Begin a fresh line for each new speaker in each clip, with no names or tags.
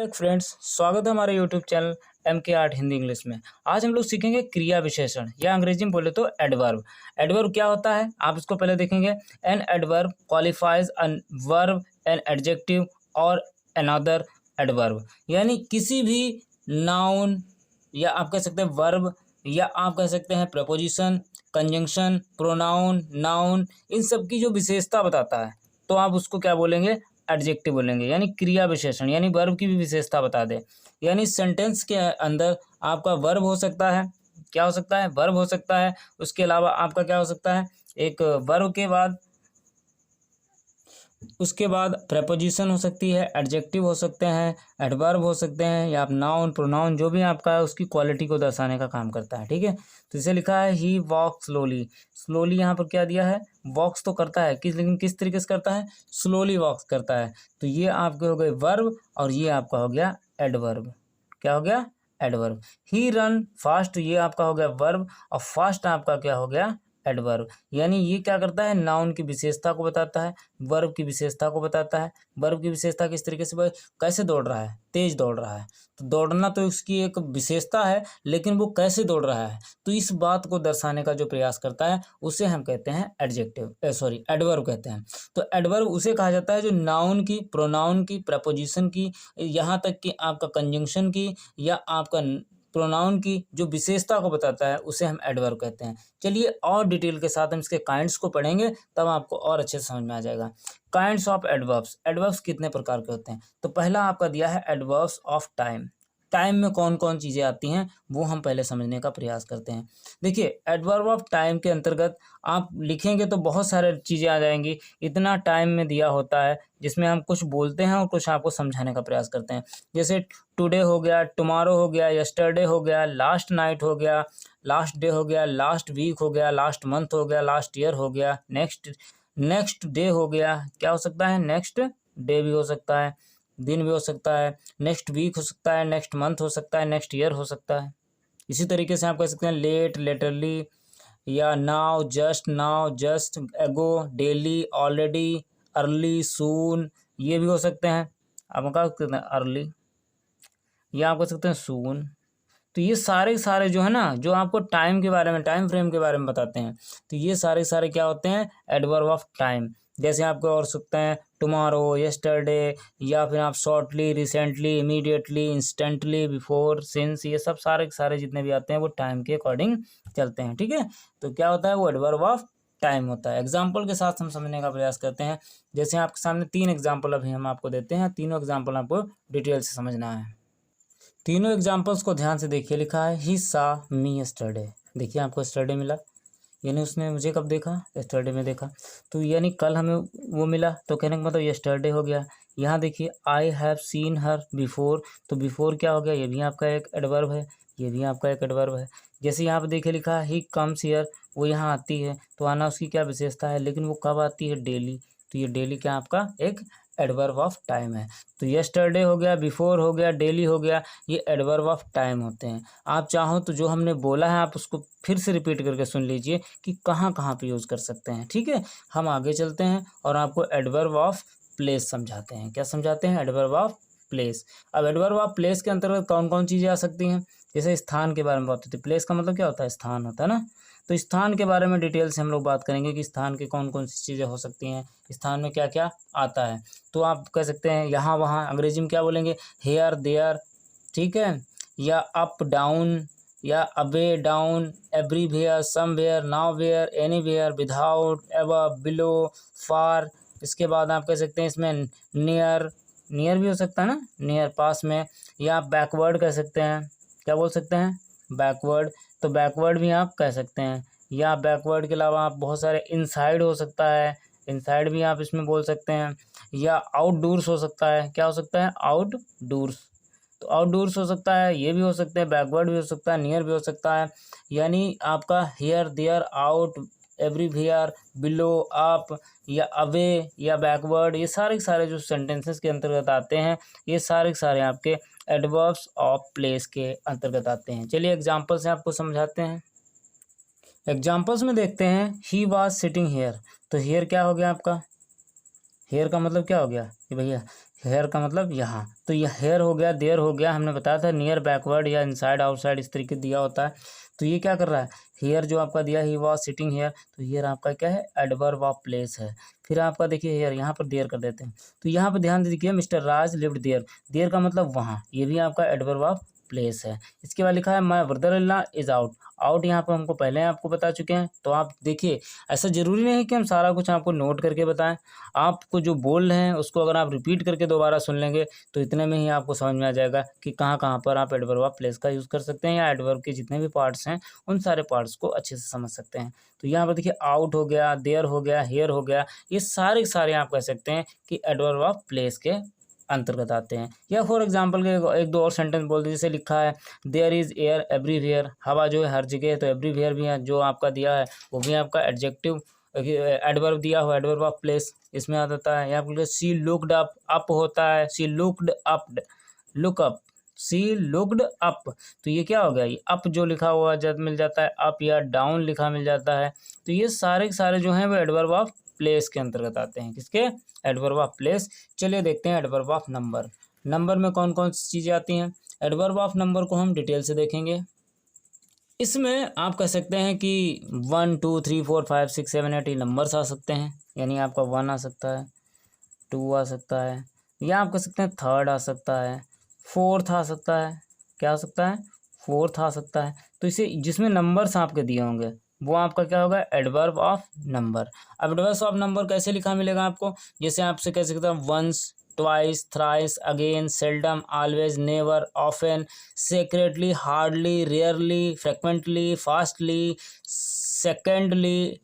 Back friends, स्वागत है हमारे YouTube channel MK art Hindi English में। आज हम लोग सीखेंगे क्रिया विशेषण या अंग्रेजी में बोले तो एडवर्ब। एडवर्ब क्या होता है आप इसको पहले देखेंगे। An adverb qualifies an verb, an adjective और अनदर एडवर्ब, यानी किसी भी नाउन या आप कह सकते हैं वर्ब या आप कह सकते हैं प्रपोजिशन, कंजंक्शन, प्रोनाउन, नाउन, इन सब की जो विशेषता बताता है तो आप उसको क्या बोलेंगे, एडजेक्टिव बोलेंगे। यानी क्रिया विशेषण यानी वर्ब की भी विशेषता बता दे। यानी सेंटेंस के अंदर आपका वर्ब हो सकता है, क्या हो सकता है, वर्ब हो सकता है। उसके अलावा आपका क्या हो सकता है, एक वर्ब के बाद उसके बाद प्रेपोजिशन हो सकती है, एडजेक्टिव हो सकते हैं, एडवर्ब हो सकते हैं, या आप नाउन प्रोनाउन जो भी आपका है उसकी क्वालिटी को दर्शाने का काम करता है। ठीक है, तो इसे लिखा है ही वॉक स्लोली। स्लोली यहाँ पर क्या दिया है, वॉक्स तो करता है लेकिन किस तरीके से करता है, स्लोली वॉक्स करता है। तो ये आपके हो गए वर्ब और ये आपका हो गया एडवर्ब। क्या हो गया, एडवर्ब। ही रन फास्ट, ये आपका हो गया वर्ब और फास्ट आपका क्या हो गया, एडवर्ब। यानी ये क्या करता है, नाउन की विशेषता को बताता है, वर्ब की विशेषता को बताता है। वर्ब की विशेषता किस तरीके से, कैसे दौड़ रहा है, तेज दौड़ रहा है। तो दौड़ना तो उसकी एक विशेषता है, लेकिन वो कैसे दौड़ रहा है तो इस बात को दर्शाने का जो प्रयास करता है उसे हम कहते हैं एडजेक्टिव, सॉरी एडवर्ब कहते हैं। तो एडवर्ब उसे कहा जाता है जो नाउन की, प्रोनाउन की, प्रपोजिशन की, यहाँ तक कि आपका कंजंक्शन की या आपका प्रोनाउन की जो विशेषता को बताता है उसे हम एडवर्ब कहते हैं। चलिए और डिटेल के साथ हम इसके काइंड्स को पढ़ेंगे तब आपको और अच्छे से समझ में आ जाएगा। काइंड्स ऑफ एडवर्ब्स, एडवर्ब्स कितने प्रकार के होते हैं। तो पहला आपका दिया है एडवर्ब्स ऑफ टाइम। टाइम में कौन कौन चीज़ें आती हैं वो हम पहले समझने का प्रयास करते हैं। देखिए एडवर्ब ऑफ टाइम के अंतर्गत आप लिखेंगे तो बहुत सारे चीज़ें आ जाएंगी। इतना टाइम में दिया होता है जिसमें हम कुछ बोलते हैं और कुछ आपको समझाने का प्रयास करते हैं। जैसे टुडे हो गया, टुमारो हो गया, यस्टरडे हो गया, लास्ट नाइट हो गया, लास्ट डे हो गया, लास्ट वीक हो गया, लास्ट मंथ हो गया, लास्ट ईयर हो गया, नेक्स्ट डे हो गया। क्या हो सकता है, नेक्स्ट डे भी हो सकता है, दिन भी हो सकता है, नेक्स्ट वीक हो सकता है, नेक्स्ट मंथ हो सकता है, नेक्स्ट ईयर हो सकता है। इसी तरीके से आप कह सकते हैं लेट, लेटरली, या नाउ, जस्ट, एगो, डेली, ऑलरेडी, अर्ली, सून, ये भी हो सकते हैं। आप क्या कहते हैं, अर्ली, या आप कह सकते हैं सून। तो ये सारे जो है ना, जो आपको टाइम के बारे में, टाइम फ्रेम के बारे में बताते हैं, तो ये सारे क्या होते हैं, एडवर्ब ऑफ टाइम। जैसे आपको और सकते हैं टुमारो, यस्टरडे, या फिर आप shortly, recently, immediately, instantly, before, since, ये सब सारे जितने भी आते हैं वो टाइम के अकॉर्डिंग चलते हैं। ठीक है, तो क्या होता है, वो एडवर्ब ऑफ टाइम होता है। एग्जाम्पल के साथ हम समझने का प्रयास करते हैं। जैसे आपके सामने 3 एग्जाम्पल अभी हम आपको देते हैं, तीनों एग्जाम्पल आपको डिटेल से समझना है। तीनों एग्जाम्पल्स को ध्यान से देखिए। लिखा है ही सा मी यस्टरडे। देखिए आपको यस्टरडे मिला, यानी उसने मुझे कब देखा, यस्टरडे में देखा। तो यानी कल हमें वो मिला, तो कहने का मतलब यस्टरडे हो गया। यहाँ देखिए I have seen her before, तो बिफोर क्या हो गया, ये भी आपका एक एडवर्ब है, ये भी आपका एक एडवर्ब है। जैसे यहाँ पर देखिए लिखा है ही कम्स हियर, वो यहाँ आती है, तो आना उसकी क्या विशेषता है, लेकिन वो कब आती है, डेली। तो ये डेली क्या आपका एक एडवर्ब ऑफ टाइम है। तो यस्टरडे हो गया, बिफोर हो गया, डेली हो गया, ये एडवर्ब ऑफ टाइम होते हैं। आप चाहो तो जो हमने बोला है आप उसको फिर से रिपीट करके सुन लीजिए कि कहाँ कहाँ पे यूज़ कर सकते हैं। ठीक है, हम आगे चलते हैं और आपको एडवर्ब ऑफ प्लेस समझाते हैं। क्या समझाते हैं, एडवर्ब ऑफ प्लेस। अब एडवर्ब ऑफ प्लेस के अंतर्गत कौन कौन चीज़ें आ सकती हैं। जैसे स्थान के बारे में बात होती है, प्लेस का मतलब क्या होता है, स्थान होता है ना। तो स्थान के बारे में डिटेल से हम लोग बात करेंगे कि स्थान की कौन कौन सी चीज़ें हो सकती हैं, स्थान में क्या क्या आता है। तो आप कह सकते हैं यहाँ वहाँ, अंग्रेजी में क्या बोलेंगे, हेयर देयर, ठीक है, या अप डाउन, या away down, everywhere, somewhere, nowhere, anywhere, without, above, below, far. इसके बाद आप कह सकते हैं इसमें नियर, नियर भी हो सकता है ना, नियर पास में, या आप बैकवर्ड कह सकते हैं। क्या बोल सकते हैं, बैकवर्ड। तो बैकवर्ड भी आप कह सकते हैं, या बैकवर्ड के अलावा आप बहुत सारे इनसाइड हो सकता है, इनसाइड भी आप इसमें बोल सकते हैं, या आउटडोर्स हो सकता है। क्या हो सकता है, आउटडोर्स। तो आउटडोर्स हो सकता है, ये भी हो सकते हैं, बैकवर्ड भी हो सकता है, नियर भी हो सकता है। यानी आपका here, there, out, everywhere, below, up, या अवे, या बैकवर्ड, ये सारे जो सेंटेंसेस के अंतर्गत आते हैं, ये सारे आपके एडवर्ब्स ऑफ प्लेस के अंतर्गत आते हैं। चलिए एग्जाम्पल से आपको समझाते हैं। एग्जाम्पल्स में देखते हैं, ही वॉज सिटिंग हेयर। तो हेयर क्या हो गया आपका, हेयर का मतलब क्या हो गया कि भैया हेयर का मतलब यहाँ, तो ये हेयर हो गया, देयर हो गया, हमने बताया था नियर, बैकवर्ड या इनसाइड आउटसाइड इस तरीके दिया होता है। तो ये क्या कर रहा है, हेयर जो आपका दिया ही वॉज सिटिंग हेयर, तो हेयर आपका क्या है, एडवर्ब ऑफ प्लेस है। फिर आपका देखिए हेयर, यहाँ पर देयर कर देते हैं, तो यहाँ पर ध्यान दीजिए mister Raj lived there, there का मतलब वहाँ, ये भी आपका एडवर्ब ऑफ प्लेस है। इसके बाद लिखा है my brother in law is out, out यहाँ पर हमको पहले आपको बता चुके हैं। तो आप देखिए ऐसा ज़रूरी नहीं है कि हम सारा कुछ आपको नोट करके बताएं, आपको जो बोल रहे हैं उसको अगर आप रिपीट करके दोबारा सुन लेंगे तो इतने में ही आपको समझ में आ जाएगा कि कहाँ कहाँ पर आप एडवर्ब ऑफ प्लेस का यूज़ कर सकते हैं, या एडवर्ब के जितने भी पार्ट्स हैं उन सारे पार्ट्स को अच्छे से समझ सकते हैं। तो यहाँ पर देखिए आउट हो गया, देयर हो गया, हेयर हो गया, ये सारे के सारे आप कह सकते हैं कि एडवर्ब ऑफ प्लेस के अंतर्गत आते हैं। या फॉर एग्जांपल के एक दो और सेंटेंस बोल दीजिए, जैसे लिखा है देयर इज़ एयर एवरीवेयर, हवा जो है हर जगह है, तो एवरीवेयर भी है जो आपका दिया है वो भी आपका एडजेक्टिव एडवर्ब दिया हुआ, एडवर्ब ऑफ प्लेस इसमें आ जाता है। या फिर सी लुक्ड अप होता है, सी लुक्ड अप, लुक अप, सी लुक्ड अप, तो ये क्या हो गया, ये अप जो लिखा हुआ जब मिल जाता है, अप या डाउन लिखा मिल जाता है, तो ये सारे के सारे जो हैं वो एडवर्ब ऑफ प्लेस के अंतर्गत आते हैं। किसके, एडवर्ब ऑफ प्लेस। चलिए देखते हैं एडवर्ब ऑफ नंबर, नंबर में कौन कौन सी चीज़ें आती हैं। एडवर्ब ऑफ नंबर को हम डिटेल से देखेंगे। इसमें आप कह सकते हैं कि 1 2 3 4 5 6 7 8 ये नंबर्स आ सकते हैं, यानी आपका 1 आ सकता है, 2 आ सकता है, या आप कह सकते हैं 3rd आ सकता है, 4th आ सकता है, क्या आ सकता है, 4th आ सकता है। तो इसे जिसमें नंबर्स आपके दिए होंगे वो आपका क्या होगा, एडवर्ब ऑफ नंबर। अब एडवर्ब ऑफ नंबर कैसे लिखा मिलेगा आपको, जैसे आपसे कह सकते हैं once, twice, thrice, again, seldom, always, never, often, secretly, hardly, rarely, frequently, fastly, secondly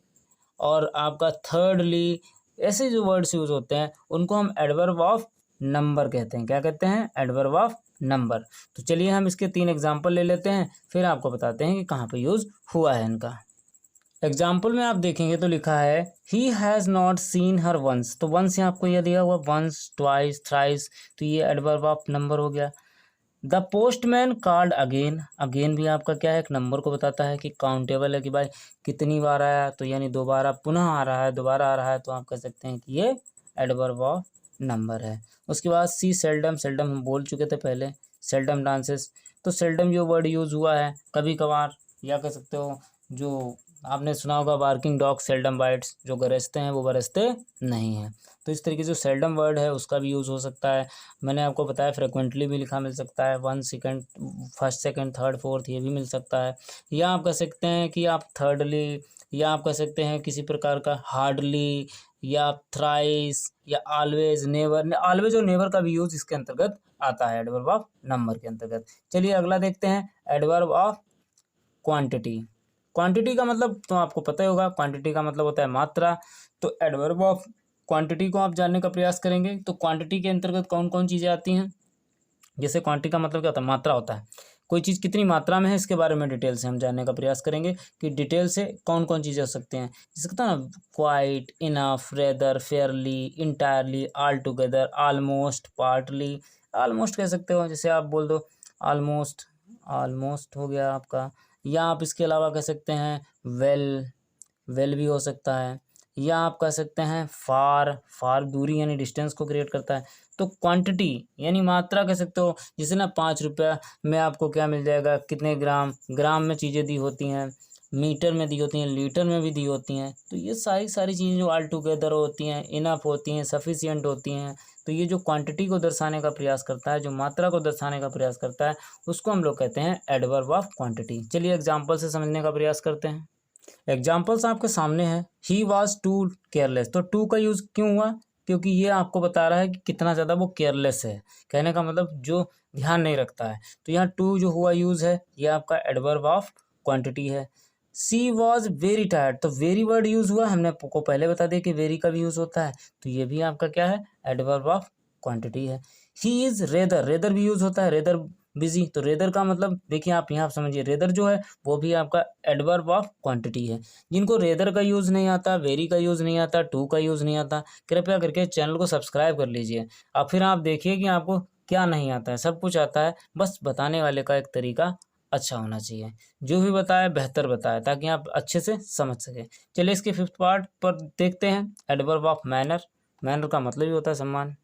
और आपका थर्डली, ऐसे जो वर्ड्स यूज़ होते हैं उनको हम एडवर्ब ऑफ नंबर कहते हैं। क्या कहते हैं, एडवर्ब ऑफ नंबर। तो चलिए हम इसके 3 एग्जाम्पल ले लेते हैं, फिर आपको बताते हैं कि कहाँ पे यूज़ हुआ है इनका। एग्जाम्पल में आप देखेंगे तो लिखा है he has not seen her once, तो वंस यहाँ आपको यह दिया हुआ, वंस, ट्वाइस, थ्राइस, तो ये एडवर्ब ऑफ नंबर हो गया। The postman called again, again भी आपका क्या है, एक नंबर को बताता है कि काउंटेबल है कि भाई कितनी बार आया, तो यानी दोबारा पुनः आ रहा है, दोबारा आ रहा है, तो आप कह सकते हैं कि ये एडवर्ब ऑफ नंबर है। उसके बाद सी सेल्डम, सेल्डम हम बोल चुके थे पहले, सेल्डम डांसेस, तो सेल्डम जो वर्ड यूज़ हुआ है कभी कभार, या कह सकते हो जो आपने सुना होगा बार्किंग डॉग सेल्डम बाइट्स, जो गरजते हैं वो बरसते नहीं हैं। तो इस तरीके से जो सेल्डम वर्ड है उसका भी यूज़ हो सकता है। मैंने आपको बताया फ्रिक्वेंटली भी लिखा मिल सकता है, 1 second, first second third fourth ये भी मिल सकता है। या आप कह सकते हैं कि आप थर्डली, या आप कह सकते हैं किसी प्रकार का हार्डली, या थ्राइस, या ऑलवेज, नेवर, ऑलवेज और नेवर का भी यूज़ इसके अंतर्गत आता है एडवर्ब ऑफ नंबर के अंतर्गत। चलिए अगला देखते हैं, एडवर्ब ऑफ क्वांटिटी। क्वांटिटी का मतलब तो आपको पता ही होगा, क्वांटिटी का मतलब होता है मात्रा। तो एडवर्ब ऑफ क्वांटिटी को आप जानने का प्रयास करेंगे तो क्वांटिटी के अंतर्गत कौन कौन चीज़ें आती हैं। जैसे क्वांटिटी का मतलब क्या होता है, मात्रा होता है, कोई चीज़ कितनी मात्रा में है इसके बारे में डिटेल से हम जानने का प्रयास करेंगे कि डिटेल से कौन कौन चीज़ें हो सकते हैं। जैसे कहते हैं ना, quite, enough, rather, Fairlie, entirely, all together, almost, partly, almost कह सकते हो, जैसे आप बोल दो ऑलमोस्ट, ऑलमोस्ट हो गया आपका। या आप इसके अलावा कह सकते हैं वेल, वेल भी हो सकता है। या आप कह सकते हैं फार, फार दूरी यानी डिस्टेंस को क्रिएट करता है। तो क्वांटिटी यानी मात्रा कह सकते हो, जैसे ना 5 रुपया में आपको क्या मिल जाएगा, कितने ग्राम, ग्राम में चीज़ें दी होती हैं, मीटर में दी होती हैं, लीटर में भी दी होती हैं। तो ये सारी सारी चीज़ें जो ऑल टुगेदर होती हैं, इनफ होती हैं, सफिशिएंट होती हैं, तो ये जो क्वांटिटी को दर्शाने का प्रयास करता है, जो मात्रा को दर्शाने का प्रयास करता है, उसको हम लोग कहते हैं एडवर्ब ऑफ क्वांटिटी। चलिए एग्जाम्पल से समझने का प्रयास करते हैं। एग्जाम्पल्स आपके सामने हैं, ही वॉज टू केयरलेस, तो टू का यूज़ क्यों हुआ, क्योंकि ये आपको बता रहा है कि कितना ज़्यादा वो केयरलेस है, कहने का मतलब जो ध्यान नहीं रखता है। तो यहाँ टू जो हुआ यूज़ है, ये आपका एडवर्ब ऑफ क्वांटिटी है। सी वॉज वेरी टायर्ड, तो वेरी वर्ड यूज़ हुआ, हमने आपको पहले बता दिया कि वेरी का भी यूज़ होता है, तो ये भी आपका क्या है, एडवर्ब ऑफ क्वांटिटी है। ही इज़ रेदर, रेदर भी यूज़ होता है, रेदर बिजी, तो रेदर का मतलब देखिए आप यहाँ समझिए, रेदर जो है वो भी आपका एडवर्ब ऑफ क्वांटिटी है। जिनको रेदर का यूज़ नहीं आता, वेरी का यूज़ नहीं आता, टू का यूज़ नहीं आता, कृपया करके चैनल को सब्सक्राइब कर लीजिए। अब फिर आप देखिए कि आपको क्या नहीं आता है, सब कुछ आता है, बस बताने वाले का एक तरीका अच्छा होना चाहिए, जो भी बताए बेहतर बताए ताकि आप अच्छे से समझ सकें। चलिए इसके 5th पार्ट पर देखते हैं, एडवर्ब ऑफ मैनर। मैनर का मतलब ही होता है सम्मान।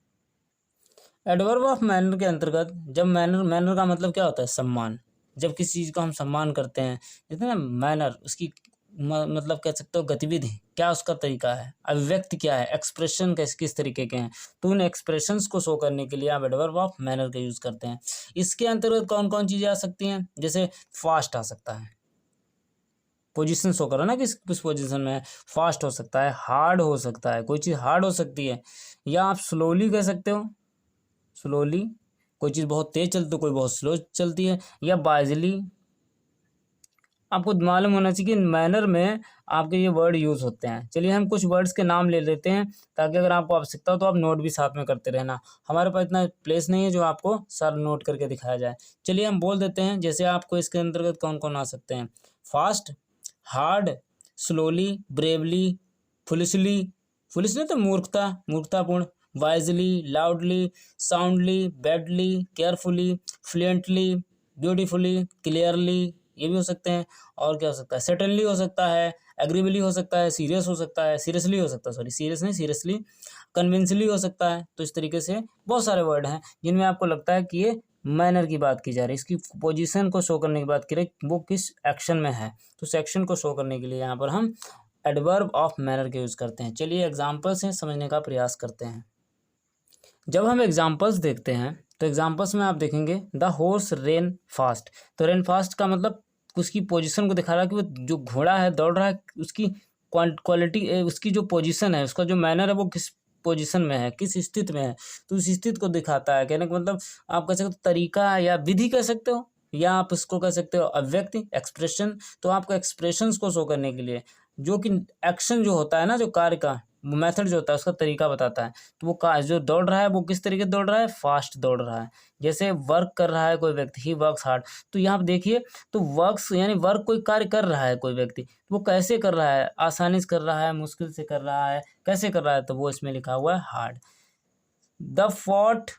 एडवर्ब ऑफ मैनर के अंतर्गत जब मैनर, मैनर का मतलब क्या होता है? सम्मान। जब किसी चीज़ को हम सम्मान करते हैं, जैसे ना मैनर, उसकी मतलब कह सकते हो गतिविधि, क्या उसका तरीका है, अभिव्यक्ति क्या है, एक्सप्रेशन किस तरीके के हैं, तो उन एक्सप्रेशंस को शो करने के लिए आप एडवर्ब ऑफ मैनर का यूज़ करते हैं। इसके अंतर्गत कौन कौन चीज़ें आ सकती हैं? जैसे फास्ट आ सकता है, पोजीशन शो करो ना किस पोजीशन में है। फास्ट हो सकता है, हार्ड हो सकता है, कोई चीज़ हार्ड हो सकती है, या आप स्लोली कह सकते हो, स्लोली, कोई चीज़ बहुत तेज चलती है, कोई बहुत स्लो चलती है, या बाइजली। आपको मालूम होना चाहिए कि मैनर में आपके ये वर्ड यूज़ होते हैं। चलिए हम कुछ वर्ड्स के नाम ले लेते हैं, ताकि अगर आपको आवश्यकता हो तो आप नोट भी साथ में करते रहना। हमारे पास इतना प्लेस नहीं है जो आपको सारा नोट करके दिखाया जाए। चलिए हम बोल देते हैं, जैसे आपको इसके अंतर्गत कौन कौन आ सकते हैं? Fast, hard, slowly, bravely, foolishly, foolishly तो मूर्खता, मूर्खतापूर्ण, wisely, loudly, soundly, badly, carefully, fluently, beautifully, clearly, ये भी हो सकते हैं। और क्या हो सकता है? सर्टेनली हो सकता है, एग्रीबली हो सकता है, सीरियस हो सकता है, सीरियसली हो सकता है, सॉरी सीरियस नहीं, सीरियसली, कन्विंसली हो सकता है। तो इस तरीके से बहुत सारे वर्ड हैं जिनमें आपको लगता है कि ये मैनर की बात की जा रही है, इसकी पोजीशन को शो करने की बात की रही, वो किस एक्शन में है, तो सेक्शन को शो करने के लिए यहाँ पर हम एडवर्ब ऑफ मैनर के यूज़ करते हैं। चलिए एग्जाम्पल से समझने का प्रयास करते हैं। जब हम एग्जाम्पल्स देखते हैं तो एग्जाम्पल्स में आप देखेंगे द हॉर्स रेन फास्ट। तो रेन फास्ट का मतलब उसकी पोजीशन को दिखा रहा है कि वो जो घोड़ा है दौड़ रहा है, उसकी क्वालिटी, उसकी जो पोजीशन है, उसका जो मैनर है वो किस पोजीशन में है, किस स्थिति में है, तो उस स्थिति को दिखाता है। कहने का मतलब आप कह सकते हो तरीका या विधि कह सकते हो, या आप इसको कह सकते हो अभिव्यक्ति, एक्सप्रेशन। तो आपको एक्सप्रेशंस को शो करने के लिए जो कि एक्शन जो होता है ना, जो कार्य का मेथड जो होता है, उसका तरीका बताता है। तो वो का जो दौड़ रहा है वो किस तरीके से दौड़ रहा है? फास्ट दौड़ रहा है। जैसे वर्क कर रहा है कोई व्यक्ति, ही वर्क्स हार्ड, तो यहाँ पे देखिए, तो वर्क्स यानी वर्क, कोई कार्य कर रहा है कोई व्यक्ति, तो वो कैसे कर रहा है? आसानी से कर रहा है, मुश्किल से कर रहा है, कैसे कर रहा है? तो वो इसमें लिखा हुआ है हार्ड। द फॉट,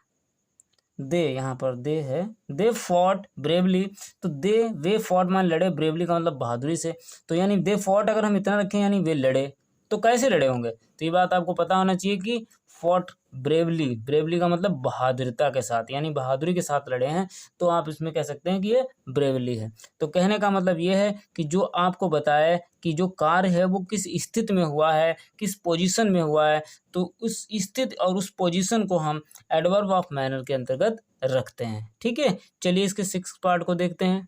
दे, यहाँ पर दे है, दे फॉट ब्रेवली, तो दे वे फॉट मान लड़े, ब्रेवली का मतलब बहादुरी से। तो यानी दे फॉट अगर हम इतना रखें यानी वे लड़े, तो कैसे लड़े होंगे? तो ये बात आपको पता होना चाहिए कि फॉट ब्रेवली, ब्रेवली का मतलब बहादुरता के साथ, यानी बहादुरी के साथ लड़े हैं, तो आप इसमें कह सकते हैं कि ये ब्रेवली है। तो कहने का मतलब ये है कि जो आपको बताए कि जो कार्य है वो किस स्थिति में हुआ है, किस पोजीशन में हुआ है, तो उस स्थिति और उस पोजीशन को हम एडवर्ब ऑफ मैनर के अंतर्गत रखते हैं। ठीक है, चलिए इसके 6 पार्ट को देखते हैं।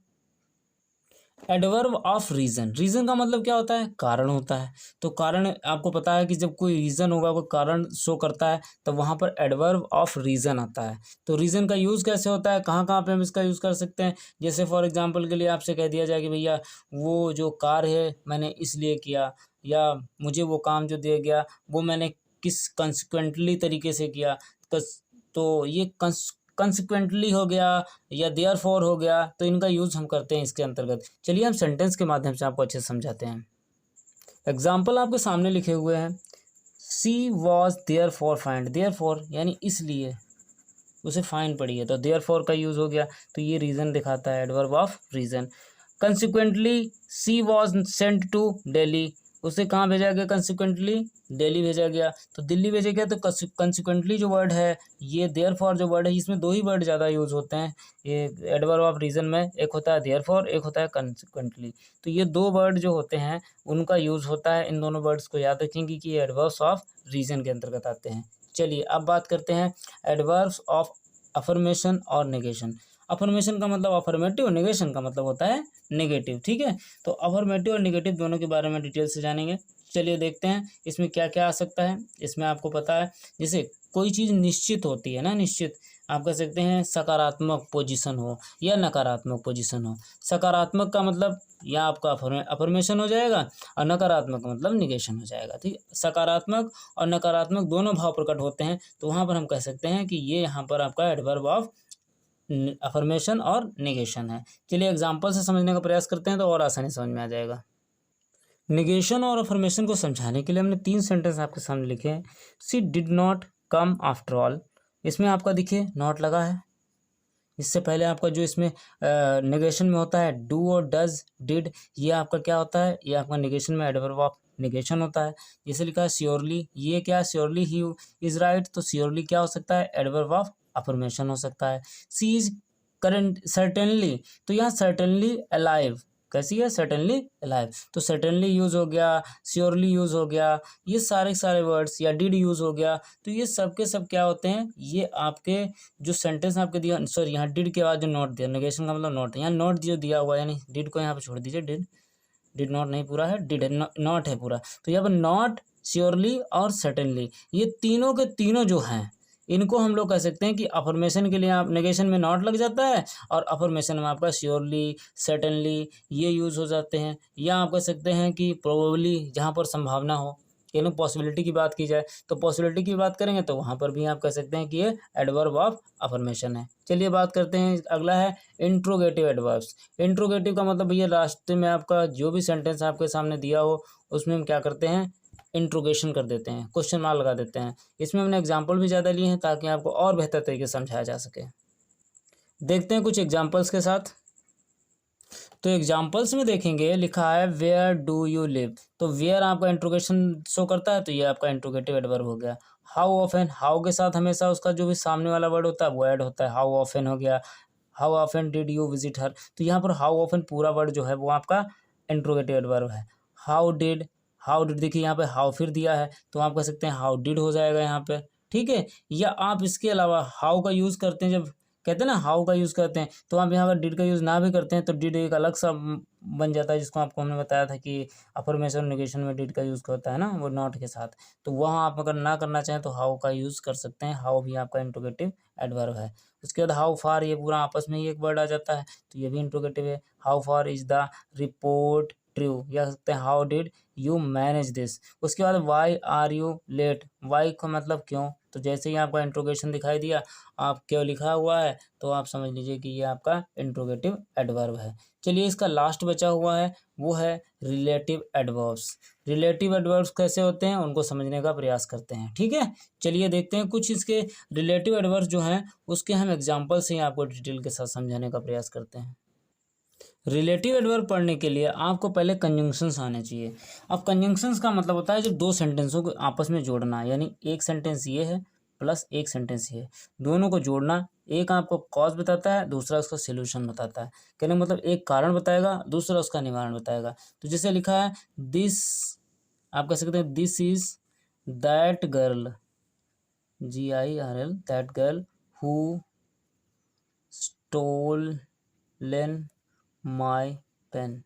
एडवर्ब ऑफ रीजन, रीजन का मतलब क्या होता है? कारण होता है। तो कारण आपको पता है कि जब कोई रीजन होगा, कोई कारण शो करता है, तो वहाँ पर एडवर्ब ऑफ रीजन आता है। तो रीजन का यूज़ कैसे होता है, कहाँ कहाँ पे हम इसका यूज़ कर सकते हैं? जैसे फॉर एग्जांपल के लिए आपसे कह दिया जाए कि भैया वो जो कार्य है मैंने इसलिए किया, या मुझे वो काम जो दिया गया वो मैंने किस कंसिक्वेंटली तरीके से किया, तो ये कंसिक्वेंटली हो गया या देयरफॉर हो गया, तो इनका यूज़ हम करते हैं इसके अंतर्गत। चलिए हम सेंटेंस के माध्यम से आपको अच्छे से समझाते हैं। एग्जाम्पल आपके सामने लिखे हुए हैं। She was therefore fined, therefore यानी इसलिए उसे फाइन पड़ी है, तो देयर फॉर का यूज़ हो गया, तो ये रीज़न दिखाता है, adverb of reason. Consequently she was sent to Delhi, उसे कहाँ भेजा गया? कंसिक्वेंटली दिल्ली भेजा गया, तो दिल्ली भेजा गया। तो कंसिक्वेंटली जो वर्ड है, ये देयर फॉर जो वर्ड है, इसमें दो ही वर्ड ज़्यादा यूज़ होते हैं ये एडवर्ब ऑफ रीज़न में, एक होता है देयर फॉर, एक होता है कंसिक्वेंटली। तो ये दो वर्ड जो होते हैं उनका यूज़ होता है। इन दोनों वर्ड्स को याद रखेंगे कि ये एडवर्ब्स ऑफ रीज़न के अंतर्गत आते हैं। चलिए अब बात करते हैं एडवर्ब्स ऑफ अफर्मेशन और नेगेशन। अफर्मेशन का मतलब अफर्मेटिव, नेगेशन का मतलब होता है नेगेटिव। ठीक है, तो अफर्मेटिव और नेगेटिव दोनों के बारे में डिटेल से जानेंगे। चलिए देखते हैं इसमें क्या क्या आ सकता है। इसमें आपको पता है, जैसे कोई चीज़ निश्चित होती है ना, निश्चित, आप कह सकते हैं सकारात्मक पोजीशन हो या नकारात्मक पोजीशन हो। सकारात्मक का मतलब या आपका अफर्मेशन हो जाएगा, और नकारात्मक का मतलब निगेशन हो जाएगा। ठीक है, सकारात्मक और नकारात्मक दोनों भाव प्रकट होते हैं, तो वहाँ पर हम कह सकते हैं कि ये यहाँ पर आपका एडवर्ब ऑफ अफर्मेशन और निगेशन है। चलिए एग्जाम्पल से समझने का प्रयास करते हैं तो और आसानी समझ में आ जाएगा। निगेशन और अफर्मेशन को समझाने के लिए हमने 3 सेंटेंस आपके सामने लिखे हैं। She did not come after all, इसमें आपका देखिए नॉट लगा है। इससे पहले आपका जो इसमें निगेशन में होता है डू और डज, डिड, ये आपका क्या होता है? ये आपका निगेशन में एडवर्ब ऑफ निगेशन होता है। जैसे लिखा है श्योरली, ये क्या? श्योरली ही इज राइट, तो श्योरली क्या हो सकता है? एडवर्ब ऑफ अफर्मेशन हो सकता है। सी इज करंट सर्टेनली, तो यहाँ सर्टेनली अलाइव कैसी है, सर्टेनली अलाइव, तो सर्टेनली यूज़ हो गया, श्योरली यूज़ हो गया, ये सारे सारे वर्ड्स, या डिड यूज़ हो गया। तो ये सब के सब क्या होते हैं, ये आपके जो सेंटेंस आपके दिया, सॉरी यहाँ डिड के बाद जो नॉट दिया, नेगेशन का मतलब नॉट है, यहाँ नॉट जो दिया हुआ है, यानी डिड को यहाँ पे छोड़ दीजिए, डिड नॉट नहीं पूरा है, डिड है, नॉट है पूरा। तो यहाँ पर नॉट, श्योरली और सर्टेनली, ये तीनों के तीनों जो हैं, इनको हम लोग कह सकते हैं कि अफर्मेशन के लिए आप नेगेशन में नॉट लग जाता है, और अफर्मेशन में आपका श्योरली, सर्टेनली ये यूज़ हो जाते हैं। या आप कह सकते हैं कि प्रोबेबली, जहाँ पर संभावना हो, यानी पॉसिबिलिटी की बात की जाए, तो पॉसिबिलिटी की बात करेंगे तो वहाँ पर भी आप कह सकते हैं कि ये एडवर्ब ऑफ अफर्मेशन है। चलिए बात करते हैं, अगला है इंट्रोगेटिव एडवर्ब्स। इंट्रोगेटिव का मतलब भैया रास्ते में आपका जो भी सेंटेंस आपके सामने दिया हो, उसमें हम क्या करते हैं, इंट्रोगेशन कर देते हैं, क्वेश्चन मार्क लगा देते हैं। इसमें हमने एग्जाम्पल भी ज़्यादा लिए हैं ताकि आपको और बेहतर तरीके से समझाया जा सके। देखते हैं कुछ एग्जाम्पल्स के साथ। तो एग्जाम्पल्स में देखेंगे, लिखा है वेयर डू यू लिव, तो वेयर आपका इंट्रोगेशन शो करता है, तो ये आपका इंट्रोगेटिव एडवर्ब हो गया। हाउ ऑफन, हाउ के साथ हमेशा उसका जो भी सामने वाला वर्ड होता है वो ऐड होता है, हाउ ऑफन हो गया। How often did you visit her, तो यहाँ पर हाउ ऑफन पूरा वर्ड जो है वो आपका इंट्रोगेटिव एडवर्ब है। हाउ डिड देखिए यहाँ पे हाउ फिर दिया है, तो आप कह सकते हैं हाउ डिड हो जाएगा यहाँ पे, ठीक है। या आप इसके अलावा हाउ का यूज़ करते हैं, जब कहते हैं ना हाउ का यूज़ करते हैं, तो आप यहाँ पर डिड का यूज़ ना भी करते हैं तो डिड एक अलग सा बन जाता है, जिसको आपको हमने बताया था कि अफर्मेशन नेगेशन में डिड का यूज़ होता है ना, वो नॉट के साथ। तो वहाँ आप अगर ना करना चाहें तो हाउ का यूज़ कर सकते हैं, हाउ भी आपका इंट्रोगेटिव एडवर्ब है। उसके बाद हाउ फार, ये पूरा आपस में ही एक वर्ड आ जाता है, तो ये भी इंट्रोगेटिव है। How far is the report true, या सकते हैं how did you manage this. उसके बाद why are you late, why का मतलब क्यों, तो जैसे ही आपका इंट्रोगेशन दिखाई दिया, आप क्यों लिखा हुआ है, तो आप समझ लीजिए कि ये आपका इंट्रोगेटिव एडवर्ब है। चलिए इसका लास्ट बचा हुआ है, वो है रिलेटिव एडवर्ब्स। रिलेटिव एडवर्ब्स कैसे होते हैं उनको समझने का प्रयास करते हैं, ठीक है। चलिए देखते हैं कुछ इसके रिलेटिव एडवर्ब्स जो हैं उसके हम एग्जाम्पल से ही आपको डिटेल के साथ समझाने का प्रयास करते हैं। रिलेटिव एडवर्ब पढ़ने के लिए आपको पहले कंजंक्शंस आने चाहिए। अब कंजंक्शंस का मतलब होता है जब दो सेंटेंसों को आपस में जोड़ना, यानी एक सेंटेंस ये है प्लस एक सेंटेंस ये है, दोनों को जोड़ना। एक आपको कॉज बताता है, दूसरा उसका सोल्यूशन बताता है। कहने का मतलब एक कारण बताएगा, दूसरा उसका निवारण बताएगा। तो जैसे लिखा है दिस, आप कह सकते हैं this is that girl, GIRL, that girl who stolen my pen,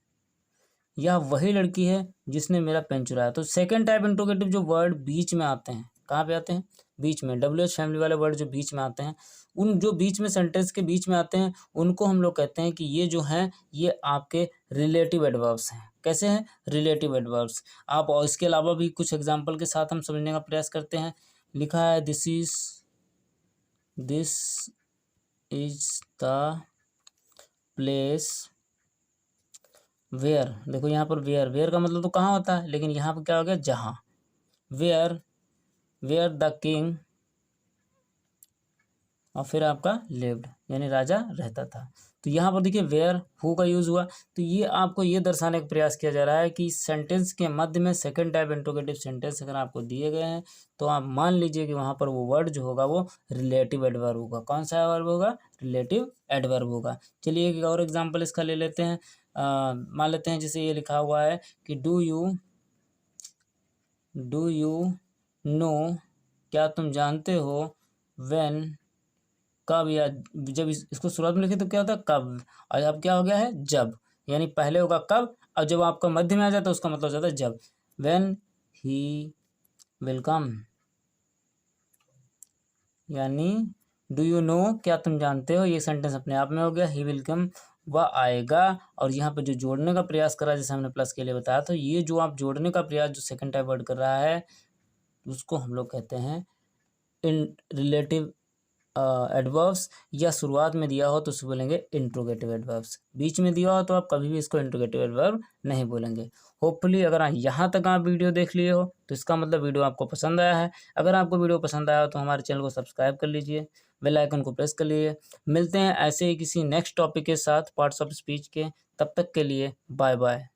यह वही लड़की है जिसने मेरा पेन चुराया। तो सेकंड टाइप इंट्रोगेटिव जो वर्ड बीच में आते हैं, कहाँ पे आते हैं, बीच में, WH फैमिली वाले वर्ड जो बीच में आते हैं, उन जो बीच में सेंटेंस के बीच में आते हैं उनको हम लोग कहते हैं कि ये जो हैं ये आपके रिलेटिव एडवर्ब्स हैं। कैसे हैं, रिलेटिव एडवर्ब्स। आप और इसके अलावा भी कुछ एग्जाम्पल के साथ हम समझने का प्रयास करते हैं। लिखा है this is the place where, देखो यहाँ पर वेयर का मतलब तो कहाँ होता है, लेकिन यहाँ पर क्या हो गया, जहाँ। वेयर द किंग, और फिर आपका लिव्ड, यानी राजा रहता था। तो यहाँ पर देखिए वेयर हु का यूज़ हुआ। तो ये आपको ये दर्शाने का प्रयास किया जा रहा है कि सेंटेंस के मध्य में सेकंड टाइप इंट्रोगेटिव सेंटेंस अगर आपको दिए गए हैं तो आप मान लीजिए कि वहाँ पर वो वर्ड जो होगा वो रिलेटिव एडवर्ब होगा। कौन सा वर्ब होगा, रिलेटिव एडवर्ब होगा। चलिए एक और एग्जाम्पल इसका ले लेते हैं। मान लेते हैं जैसे ये लिखा हुआ है कि डू यू नो, क्या तुम जानते हो, व्हेन, कब, या जब इसको शुरुआत में लिखे तो क्या होता है कब, और अब क्या हो गया है जब, यानी पहले होगा कब और जब आपका मध्य में आ जाता है उसका मतलब हो जाता है जब। व्हेन ही विल कम, यानी डू यू नो, क्या तुम जानते हो, ये सेंटेंस अपने आप में हो गया। ही विल कम, वह आएगा। और यहाँ पे जो जोड़ने का प्रयास करा जैसे हमने प्लस के लिए बताया, तो ये जो आप जोड़ने का प्रयास जो सेकंड टाइप वर्ड कर रहा है उसको हम लोग कहते हैं इन रिलेटिव एडवर्ब्स, या शुरुआत में दिया हो तो उसको बोलेंगे इंट्रोगेटिव एडवर्ब्स, बीच में दिया हो तो आप कभी भी इसको इंट्रोगेटिव एडवर्ब नहीं बोलेंगे। होपफुली अगर यहाँ तक आप वीडियो देख लिए हो तो इसका मतलब वीडियो आपको पसंद आया है। अगर आपको वीडियो पसंद आया हो तो हमारे चैनल को सब्सक्राइब कर लीजिए, बेल आइकन को प्रेस कर लीजिए। मिलते हैं ऐसे ही किसी नेक्स्ट टॉपिक के साथ पार्ट्स ऑफ स्पीच के, तब तक के लिए बाय बाय।